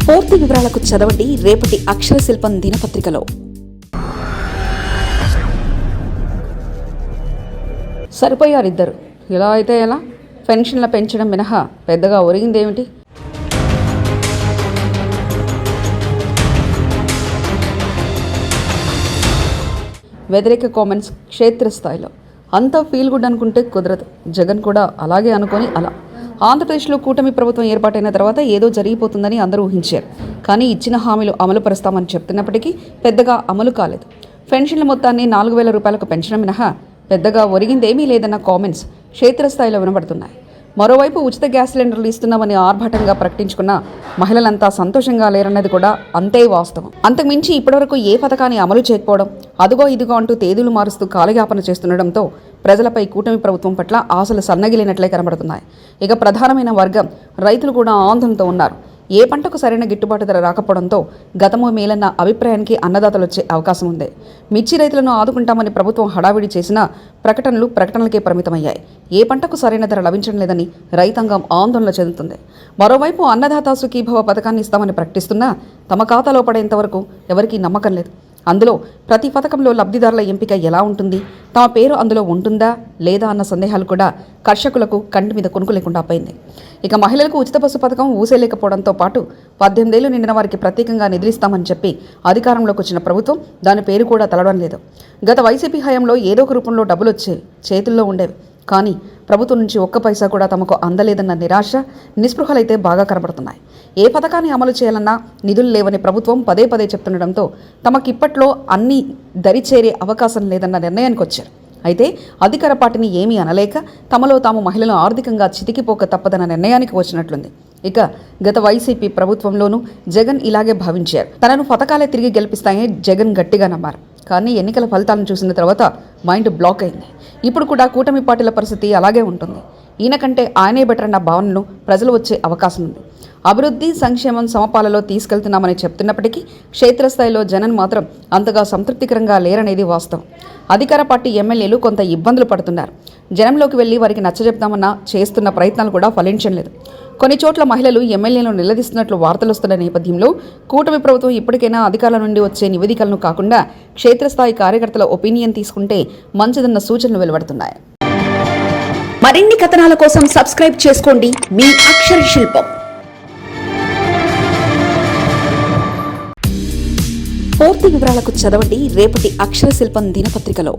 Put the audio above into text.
పూర్తి వివరాలకు చదవండి రేపటి అక్షర శిల్పం దినపత్రికలో. సరిపోయారిద్దరు. ఇలా అయితే ఎలా? పెన్షన్ల పెంచడం మినహా పెద్దగా ఒరిగిందేమిటి? వ్యతిరేక కామెంట్స్ క్షేత్రస్థాయిలో. అంతా ఫీల్ గుడ్ అనుకుంటే కుదరదు. జగన్ కూడా అలాగే అనుకొని అలా. ఆంధ్రప్రదేశ్లో కూటమి ప్రభుత్వం ఏర్పాటైన తర్వాత ఏదో జరిగిపోతుందని అందరూ ఊహించారు. కానీ ఇచ్చిన హామీలు అమలు పరుస్తామని చెప్తున్నప్పటికీ పెద్దగా అమలు కాలేదు. పెన్షన్ల మొత్తాన్ని 4,000 రూపాయలకు పెంచడం మినహా పెద్దగా ఒరిగిందేమీ లేదన్న కామెంట్స్ క్షేత్రస్థాయిలో వినబడుతున్నాయి. మరోవైపు ఉచిత గ్యాస్ సిలిండర్లు ఇస్తున్నామని ఆర్భాటంగా ప్రకటించుకున్న మహిళలంతా సంతోషంగా లేరన్నది కూడా అంతే వాస్తవం. అంతకుమించి ఇప్పటివరకు ఏ పథకాన్ని అమలు చేయకపోవడం, అదుగో ఇదిగో అంటూ తేదీలు మారుస్తూ కాలయాపన చేస్తుండటంతో ప్రజలపై కూటమి ప్రభుత్వం పట్ల ఆశలు సన్నగిలినట్లే కనబడుతున్నాయి. ఇక ప్రధానమైన వర్గం రైతులు కూడా ఆందోళనతో ఉన్నారు. ఏ పంటకు సరైన గిట్టుబాటు ధర రాకపోవడంతో గతము మేలన్న అభిప్రాయానికి అన్నదాతలు వచ్చే అవకాశం ఉంది. మిర్చి రైతులను ఆదుకుంటామని ప్రభుత్వం హడావిడి చేసిన ప్రకటనలకే పరిమితమయ్యాయి. ఏ పంటకు సరైన ధర లభించడం లేదని రైతాంగం ఆందోళన చెందుతుంది. మరోవైపు అన్నదాత సుఖీభవ పథకాన్ని ఇస్తామని ప్రకటిస్తున్నా తమ ఖాతాలో పడేంతవరకు ఎవరికీ నమ్మకం లేదు. అందులో ప్రతి పథకంలో లబ్ధిదారుల ఎంపిక ఎలా ఉంటుంది, తమ పేరు అందులో ఉంటుందా లేదా అన్న సందేహాలు కూడా కర్షకులకు కంటి మీద కొనుక్కు లేకుండా పోయింది. ఇక మహిళలకు ఉచిత బస్సు పథకం ఊసేలేకపోవడంతో పాటు 18 ఏళ్లు నిండిన వారికి ప్రత్యేకంగా నిధులిస్తామని చెప్పి అధికారంలోకి వచ్చిన ప్రభుత్వం దాని పేరు కూడా తలవడం లేదు. గత వైసీపీ హయాంలో ఏదో ఒక రూపంలో డబ్బులు వచ్చేవి, చేతుల్లో ఉండేవి. కానీ ప్రభుత్వం నుంచి ఒక్క పైసా కూడా తమకు అందలేదన్న నిరాశ, నిస్పృహలైతే బాగా కనబడుతున్నాయి. ఏ పథకాన్ని అమలు చేయాలన్నా నిధులు లేవని ప్రభుత్వం పదే పదే చెప్తుండడంతో తమకిప్పట్లో అన్ని దరిచేరే అవకాశం లేదన్న నిర్ణయానికి వచ్చారు. అయితే అధికార పార్టీని ఏమీ అనలేక తమలో తాము మహిళలు ఆర్థికంగా చితికిపోక తప్పదన్న నిర్ణయానికి వచ్చినట్లుంది. ఇక గత వైసీపీ ప్రభుత్వంలోనూ జగన్ ఇలాగే భావించారు. తనను పథకాలే తిరిగి గెలిపిస్తాయని జగన్ గట్టిగా నమ్మారు. కానీ ఎన్నికల ఫలితాలను చూసిన తర్వాత మైండ్ బ్లాక్ అయింది. ఇప్పుడు కూడా కూటమి పార్టీల పరిస్థితి అలాగే ఉంటుంది. ఈయన కంటే ఆయనే బెటర్ అన్న భావనను ప్రజలు వచ్చే అవకాశం ఉంది. అభివృద్ధి సంక్షేమం సమపాలలో తీసుకెళ్తున్నామని చెప్తున్నప్పటికీ క్షేత్రస్థాయిలో జనం మాత్రం అంతగా సంతృప్తికరంగా లేరనేది వాస్తవం. అధికార పార్టీ ఎమ్మెల్యేలు కొంత ఇబ్బందులు పడుతున్నారు. జనంలోకి వెళ్లి వారికి నచ్చజెప్తామన్న చేస్తున్న ప్రయత్నాలు కూడా ఫలించడం లేదు. కొన్ని చోట్ల మహిళలు ఎమ్మెల్యేలను నిలదీస్తున్నట్లు వార్తలు వస్తున్న నేపథ్యంలో కూటమి ప్రభుత్వం ఇప్పటికైనా అధికారుల నుండి వచ్చే నివేదికలను కాకుండా క్షేత్రస్థాయి కార్యకర్తల ఒపీనియన్ తీసుకుంటే మంచిదన్న సూచనలు వెలువడుతున్నాయి. మరిన్ని కథనాల కోసం సబ్స్క్రైబ్ చేసుకోండి మీ అక్షర శిల్పం. పూర్తి వివరాలకు చదవండి రేపటి అక్షర శిల్పం దినపత్రికలో.